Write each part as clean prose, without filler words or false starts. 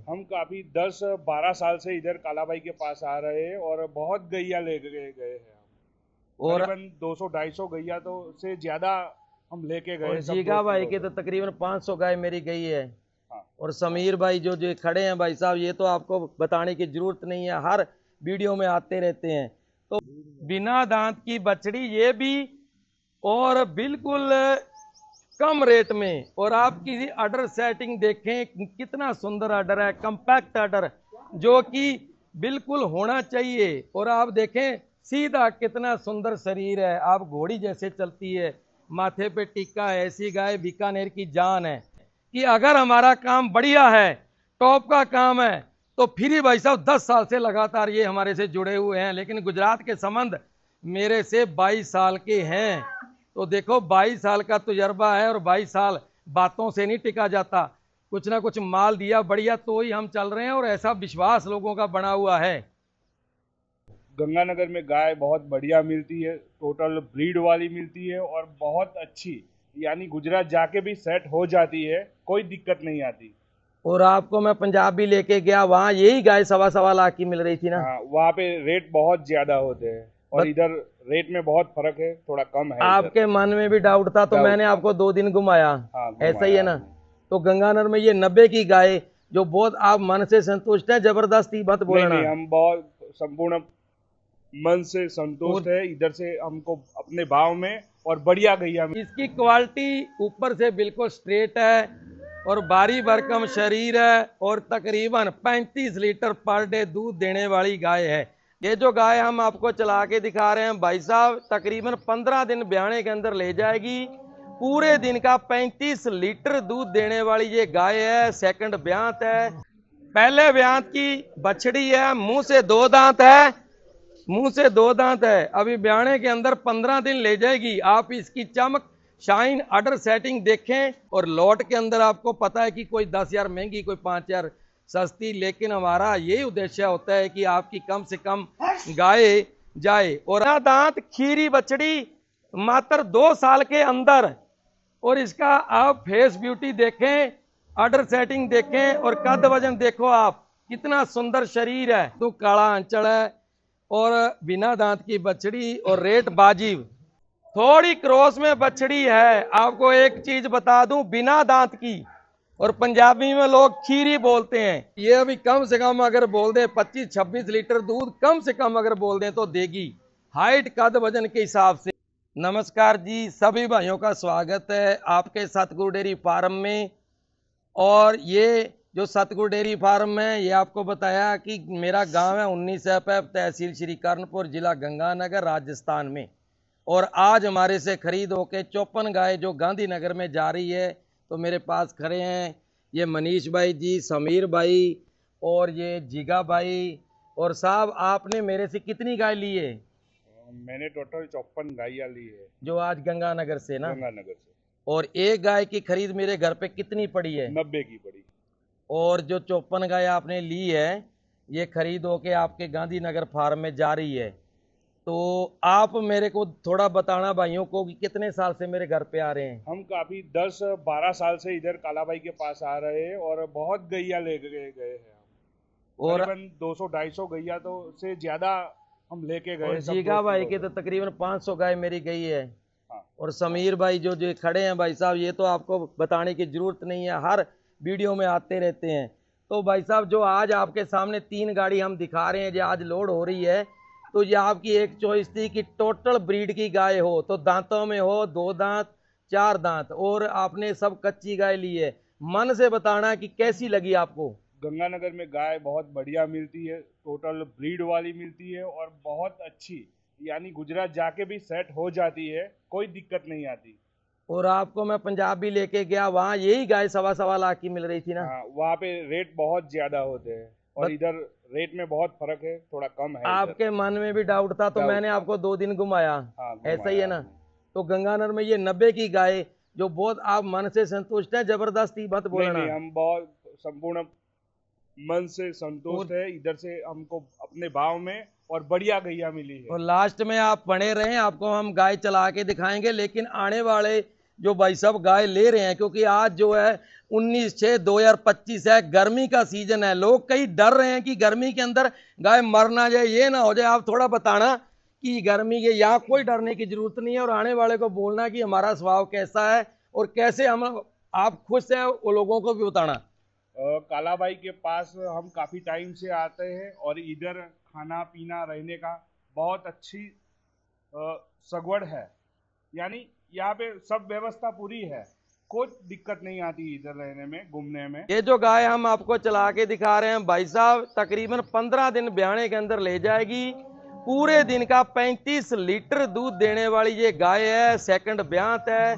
हम काफी 10-12 साल से इधर कालाबाई के पास आ रहे हैं और बहुत गैया ले गए हैं हम। और करीबन 200-250 गैया तो से ज्यादा हम लेके और गए सब जीगा दोस्त भाई लोग। के तो तकरीबन 500 गाय मेरी गई है। हाँ और समीर भाई जो जो खड़े हैं भाई साहब, ये तो आपको बताने की जरूरत नहीं है, हर वीडियो में आते रहते हैं। तो बिना दांत की बछड़ी ये भी, और बिल्कुल कम रेट में। और आप किसी अडर सेटिंग देखें, कितना सुंदर अडर है, कंपैक्ट अडर जो कि बिल्कुल होना चाहिए। और आप देखें सीधा कितना सुंदर शरीर है, आप घोड़ी जैसे चलती है, माथे पे टिक्का है। ऐसी गाय बीकानेर की जान है कि अगर हमारा काम बढ़िया है, टॉप का काम है, तो फिर ही भाई साहब 10 साल से लगातार ये हमारे से जुड़े हुए हैं। लेकिन गुजरात के संबंध मेरे से 22 साल के हैं। तो देखो 22 साल का तजुर्बा है, और 22 साल बातों से नहीं टिका जाता। कुछ ना कुछ माल दिया बढ़िया तो ही हम चल रहे हैं, और ऐसा विश्वास लोगों का बना हुआ है। गंगानगर में गाय बहुत बढ़िया मिलती है, टोटल ब्रीड वाली मिलती है और बहुत अच्छी, यानी गुजरात जाके भी सेट हो जाती है, कोई दिक्कत नहीं आती। और आपको मैं पंजाब भी लेके गया, वहां यही गाय 1.25 लाख की मिल रही थी ना। हाँ, वहाँ पे रेट बहुत ज्यादा होते हैं और बस इधर रेट में बहुत फर्क है, थोड़ा कम है इधर। आपके मन में भी डाउट था तो डाउट मैंने था। आपको 2 दिन घुमाया। हाँ, ऐसा ही घुमाया है ना। आपने। तो गंगानगर में ये 90 की गाय, जो बहुत आप मन से संतुष्ट है, जबरदस्ती मत नहीं बोलना। नहीं, हम बहुत संपूर्ण मन से संतुष्ट और है, इधर से हमको अपने भाव में और बढ़िया गैया में। इसकी क्वालिटी ऊपर से बिल्कुल स्ट्रेट है, और भारी भरकम शरीर है, और तकरीबन 35 लीटर पर डे दूध देने वाली गाय है। ये जो गाय हम आपको चला के दिखा रहे हैं भाई साहब, तकरीबन 15 दिन ब्याने के अंदर ले जाएगी। पूरे दिन का 35 लीटर दूध देने वाली ये गाय है। सेकंड ब्यांत है, पहले ब्यांत की बछड़ी है, मुंह से 2 दांत है, मुंह से 2 दांत है। अभी ब्याणे के अंदर 15 दिन ले जाएगी। आप इसकी चमक, शाइन, अडर सेटिंग देखें। और लॉट के अंदर आपको पता है कि कोई 10,000 महंगी, कोई 5,000 सस्ती, लेकिन हमारा यही उद्देश्य होता है कि आपकी कम से कम गाय जाए। और दांत खीरी बछड़ी मात्र 2 साल के अंदर। और इसका आप फेस ब्यूटी देखें, अडर सेटिंग देखें, और कद वजन देखो आप, कितना सुंदर शरीर है। तो काला अंचल है, और बिना दांत की बछड़ी, और रेट बाजीब। थोड़ी क्रॉस में बछड़ी है। आपको एक चीज बता दूं, बिना दांत की, और पंजाबी में लोग खीरी बोलते हैं। ये अभी कम से कम अगर बोल दे 25-26 लीटर दूध कम से कम अगर बोल दें तो देगी, हाइट कद वजन के हिसाब से। नमस्कार जी, सभी भाइयों का स्वागत है आपके सतगुरु डेयरी फार्म में। और ये जो सतगुरु डेयरी फार्म है, ये आपको बताया कि मेरा गांव है 19 FF, तहसील श्री कर्णपुर, जिला गंगानगर, राजस्थान में। और आज हमारे से खरीद होके 54 गाय जो गांधीनगर में जा रही है। तो मेरे पास खड़े हैं ये मनीष भाई जी, समीर भाई, और ये जीगा भाई। और साहब आपने मेरे से कितनी गाय ली है? मैंने टोटल 54 गायियाँ ली है जो आज गंगानगर से ना। गंगानगर से। और एक गाय की खरीद मेरे घर पे कितनी पड़ी है? 90 की पड़ी। और जो 54 गाय आपने ली है, ये खरीद होके आपके गांधीनगर फार्म में जा रही है। तो आप मेरे को थोड़ा बताना भाइयों को कि कितने साल से मेरे घर पे आ रहे हैं। हम काफी 10-12 साल से इधर कालाबाई के पास आ रहे हैं और बहुत गैया ले गए हैं हम। और करीबन 200-250 गैया तो से ज्यादा हम लेके और गए सब जीगा दोस्त भाई लोग। के तो तकरीबन 500 गाय मेरी गई है। हाँ और समीर भाई जो जो खड़े हैं भाई साहब, ये तो आपको बताने की जरूरत नहीं है, हर वीडियो में आते रहते हैं। तो भाई साहब जो आज आपके सामने 3 गाड़ी हम दिखा रहे हैं, जो आज लोड हो रही है, तो ये आपकी एक चॉइस थी कि टोटल ब्रीड की गाय हो, तो दांतों में हो 2 दांत, 4 दांत, और आपने सब कच्ची गाय ली है। मन से बताना कि कैसी लगी आपको। गंगानगर में गाय बहुत बढ़िया मिलती है, टोटल ब्रीड वाली मिलती है और बहुत अच्छी, यानी गुजरात जाके भी सेट हो जाती है, कोई दिक्कत नहीं आती। और आपको मैं पंजाब भी लेके गया, वहां यही गाय 1.25 लाख की मिल रही थी ना। हाँ, वहाँ पे रेट बहुत ज्यादा होते हैं और बस इधर रेट में बहुत फर्क है, थोड़ा कम है इधर। आपके मन में भी डाउट था तो डाउट मैंने था। आपको 2 दिन घुमाया। हाँ, ऐसा ही है घुमाया ना। आपने। तो गंगानगर में ये 90 की गाय, जो बहुत आप मन से संतुष्ट हैं, जबरदस्ती मत नहीं बोलना। नहीं, हम बहुत संपूर्ण मन से संतुष्ट और है, इधर से हमको अपने भाव में और बढ़िया गैया मिली है। और लास्ट में आप बने रहें, आपको हम गाय चला के दिखाएंगे। लेकिन आने वाले जो भाई साहब गाय ले रहे हैं, क्योंकि आज जो है 19/6/2025 है, गर्मी का सीजन है। लोग कई डर रहे हैं कि गर्मी के अंदर गाय मर ना जाए, ये ना हो जाए। आप थोड़ा बताना कि गर्मी के यहाँ कोई डरने की जरूरत नहीं है, और आने वाले को बोलना कि हमारा स्वभाव कैसा है और कैसे हम आप खुश हैं, वो लोगों को भी बताना। कालाबाई के पास हम काफ़ी टाइम से आते हैं और इधर खाना पीना रहने का बहुत अच्छी सगवड़ है, यानी यहाँ पे सब व्यवस्था पूरी है, कोई दिक्कत नहीं आती इधर रहने में घूमने में। ये जो गाय हम आपको चला के दिखा रहे हैं भाई साहब, तकरीबन 15 दिन ब्याने के अंदर ले जाएगी। पूरे दिन का 35 लीटर दूध देने वाली ये गाय है, सेकंड ब्यांत है।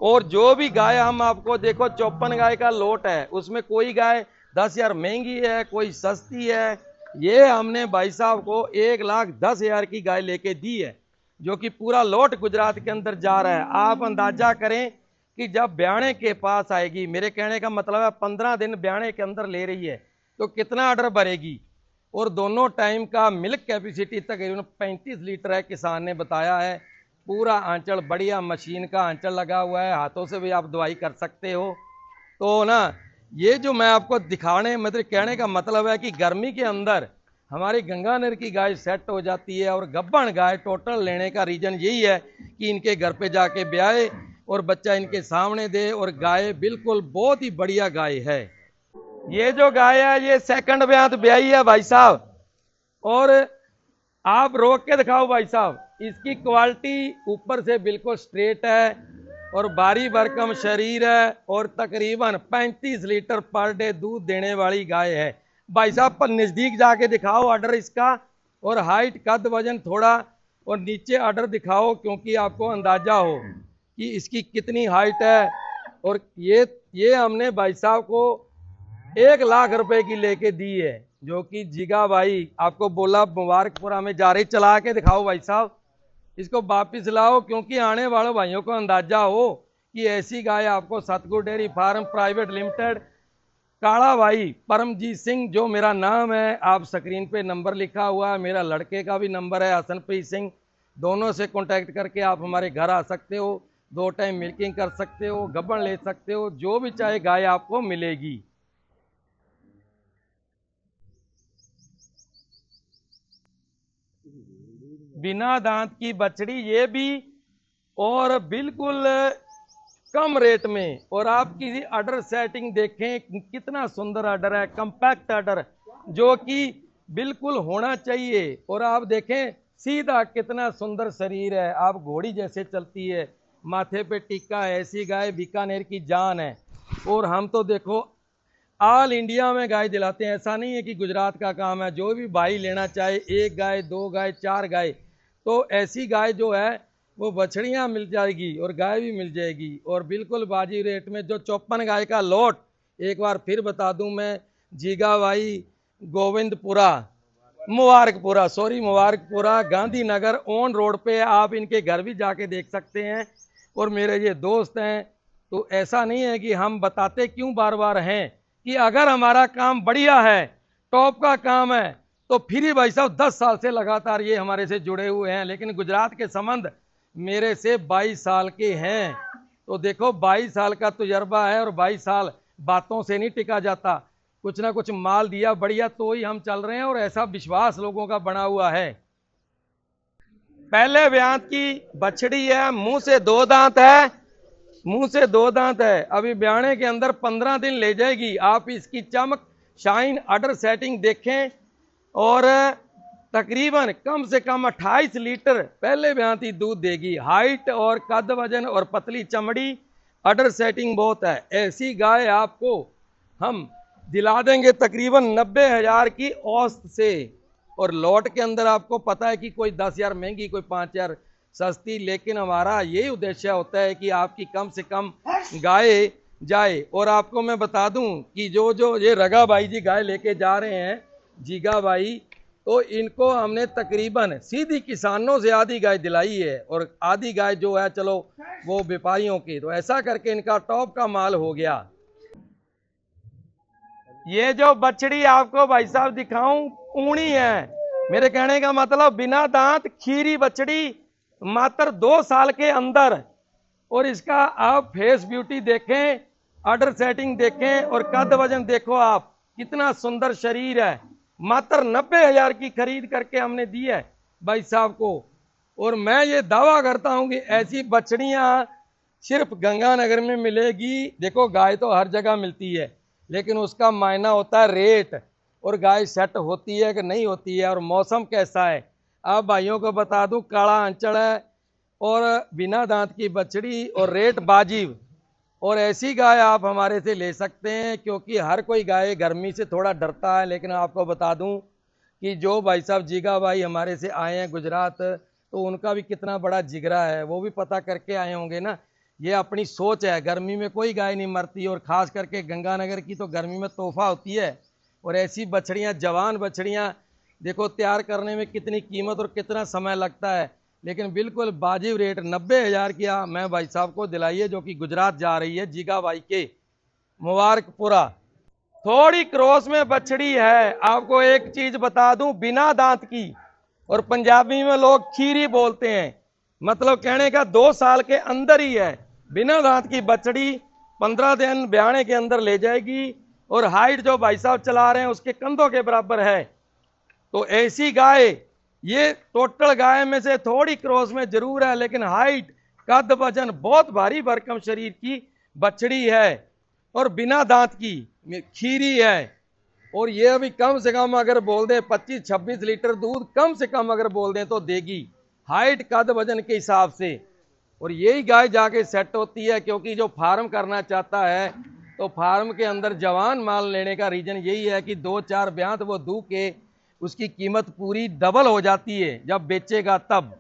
और जो भी गाय हम आपको देखो 54 गाय का लोट है, उसमें कोई गाय 10,000 महंगी है, कोई सस्ती है। ये हमने भाई साहब को 1,10,000 की गाय लेके दी है, जो कि पूरा लोट गुजरात के अंदर जा रहा है। आप अंदाजा करें कि जब ब्याणे के पास आएगी, मेरे कहने का मतलब है 15 दिन ब्याणे के अंदर ले रही है, तो कितना ऑर्डर भरेगी। और दोनों टाइम का मिल्क कैपेसिटी तकरीबन 35 लीटर है, किसान ने बताया है। पूरा आंचल बढ़िया मशीन का आंचल लगा हुआ है, हाथों से भी आप दवाई कर सकते हो। तो ना ये जो मैं आपको दिखाने मतलब कहने का मतलब है कि गर्मी के अंदर हमारी गंगानगर की गाय सेट हो जाती है। और गब्बन गाय टोटल लेने का रीजन यही है कि इनके घर पे जाके ब्याए और बच्चा इनके सामने दे। और गाय बिल्कुल बहुत ही बढ़िया गाय है। ये जो गाय है ये सेकंड ब्यात ब्याई है भाई साहब, और आप रोक के दिखाओ भाई साहब। इसकी क्वालिटी ऊपर से बिल्कुल स्ट्रेट है और भारी भरकम शरीर है, और तकरीबन 35 लीटर पर डे दूध देने वाली गाय है भाई साहब। पर नज़दीक जाके दिखाओ ऑर्डर इसका, और हाइट कद वजन थोड़ा और नीचे ऑर्डर दिखाओ, क्योंकि आपको अंदाजा हो कि इसकी कितनी हाइट है। और ये हमने भाई साहब को 1,00,000 रुपए की लेके दी है, जो कि जिगा भाई आपको बोला मुबारकपुरा में जा रही। चला के दिखाओ भाई साहब, इसको वापिस लाओ, क्योंकि आने वाले भाइयों को अंदाजा हो कि ऐसी गाय आपको सतगुरु डेयरी फार्म प्राइवेट लिमिटेड काला भाई परमजीत सिंह, जो मेरा नाम है, आप स्क्रीन पे नंबर लिखा हुआ है, मेरा लड़के का भी नंबर है हसनप्रीत सिंह। दोनों से कांटेक्ट करके आप हमारे घर आ सकते हो, 2 टाइम मिल्किंग कर सकते हो, गब्बन ले सकते हो, जो भी चाहे गाय आपको मिलेगी। बिना दांत की बछड़ी ये भी, और बिल्कुल कम रेट में। और आपकी ऑर्डर सेटिंग देखें कितना सुंदर ऑर्डर है, कंपैक्ट ऑर्डर, जो कि बिल्कुल होना चाहिए। और आप देखें सीधा कितना सुंदर शरीर है, आप घोड़ी जैसे चलती है, माथे पे टिक्का है। ऐसी गाय बीकानेर की जान है। और हम तो देखो ऑल इंडिया में गाय दिलाते हैं, ऐसा नहीं है कि गुजरात का काम है। जो भी भाई लेना चाहे, 1 गाय 2 गाय 4 गाय, तो ऐसी गाय जो है वो बछड़ियाँ मिल जाएगी और गाय भी मिल जाएगी, और बिल्कुल बाजी रेट में। जो 54 गाय का लोट, एक बार फिर बता दूं मैं, जीगा भाई गोविंदपुरा मुबारकपुरा गांधीनगर ऑन रोड पे, आप इनके घर भी जाके देख सकते हैं। और मेरे ये दोस्त हैं, तो ऐसा नहीं है कि हम बताते क्यों बार बार हैं कि अगर हमारा काम बढ़िया है, टॉप का काम है, तो फिर ही भाई साहब 10 साल से लगातार ये हमारे से जुड़े हुए हैं। लेकिन गुजरात के संबंध मेरे से 22 साल के हैं, तो देखो 22 साल का तजुर्बा है, और 22 साल बातों से नहीं टिका जाता। कुछ ना कुछ माल दिया बढ़िया तो ही हम चल रहे हैं, और ऐसा विश्वास लोगों का बना हुआ है। पहले ब्यांत की बछड़ी है, मुंह से 2 दांत है। अभी ब्याणे के अंदर 15 दिन ले जाएगी। आप इसकी चमक शाइन ऑर्डर सेटिंग देखें, और तकरीबन कम से कम 28 लीटर पहले ब्यांत ही दूध देगी। हाइट और कद वजन और पतली चमड़ी, ऑर्डर सेटिंग बहुत है। ऐसी गाय आपको हम दिला देंगे तकरीबन 90,000 की औसत से। और लॉट के अंदर आपको पता है कि कोई 10,000 महंगी, कोई 5,000 सस्ती, लेकिन हमारा यही उद्देश्य होता है कि आपकी कम से कम गाय जाए। और आपको मैं बता दूं कि जो ये रगा भाई जी गाय लेके जा रहे हैं, जीगा भाई, तो इनको हमने तकरीबन सीधी किसानों से आधी गाय दिलाई है, और आधी गाय जो है चलो वो व्यापारियों की। तो ऐसा करके इनका टॉप का माल हो गया। ये जो बछड़ी आपको भाई साहब दिखाऊं, ऊनी है। मेरे कहने का मतलब बिना दांत खीरी बछड़ी, मात्र 2 साल के अंदर। और इसका आप फेस ब्यूटी देखें, ऑर्डर सेटिंग देखें और कद वजन देखो आप, कितना सुंदर शरीर है। मात्र 90,000 की खरीद करके हमने दी है भाई साहब को। और मैं ये दावा करता हूं कि ऐसी बछड़ियां सिर्फ गंगानगर में मिलेगी। देखो गाय तो हर जगह मिलती है, लेकिन उसका मायना होता है रेट, और गाय सेट होती है कि नहीं होती है, और मौसम कैसा है। आप भाइयों को बता दूं, काला आंचल है और बिना दांत की बछड़ी और रेट वाजिब। और ऐसी गाय आप हमारे से ले सकते हैं, क्योंकि हर कोई गाय गर्मी से थोड़ा डरता है। लेकिन आपको बता दूं कि जो भाई साहब जीगा भाई हमारे से आए हैं गुजरात, तो उनका भी कितना बड़ा जिगरा है, वो भी पता करके आए होंगे ना। ये अपनी सोच है, गर्मी में कोई गाय नहीं मरती, और ख़ास करके गंगानगर की तो गर्मी में तोहफा होती है। और ऐसी बछड़ियाँ, जवान बछड़ियाँ देखो तैयार करने में कितनी कीमत और कितना समय लगता है, लेकिन बिल्कुल वाजिब रेट 90,000 की मैं भाई साहब को दिलाइए, जो कि गुजरात जा रही है जीगा भाई के मुबारकपुरा। थोड़ी क्रॉस में बछड़ी है। आपको एक चीज बता दूं, बिना दांत की, और पंजाबी में लोग खीरी बोलते हैं, मतलब कहने का 2 साल के अंदर ही है। बिना दांत की बछड़ी 15 दिन ब्याने के अंदर ले जाएगी, और हाइट जो भाई साहब चला रहे हैं उसके कंधों के बराबर है। तो ऐसी गाय, ये टोटल गाय में से थोड़ी क्रॉस में जरूर है, लेकिन हाइट, कद, वजन बहुत भारी भरकम शरीर की बछड़ी है, और बिना दांत की खीरी है। और ये अभी कम से कम अगर बोल दे 25-26 लीटर दूध कम से कम अगर बोल दें तो देगी, हाइट, कद, वजन के हिसाब से। और यही गाय जाके सेट होती है, क्योंकि जो फार्म करना चाहता है, तो फार्म के अंदर जवान माल लेने का रीजन यही है कि 2-4 ब्यांत वो दू के उसकी कीमत पूरी डबल हो जाती है जब बेचेगा तब।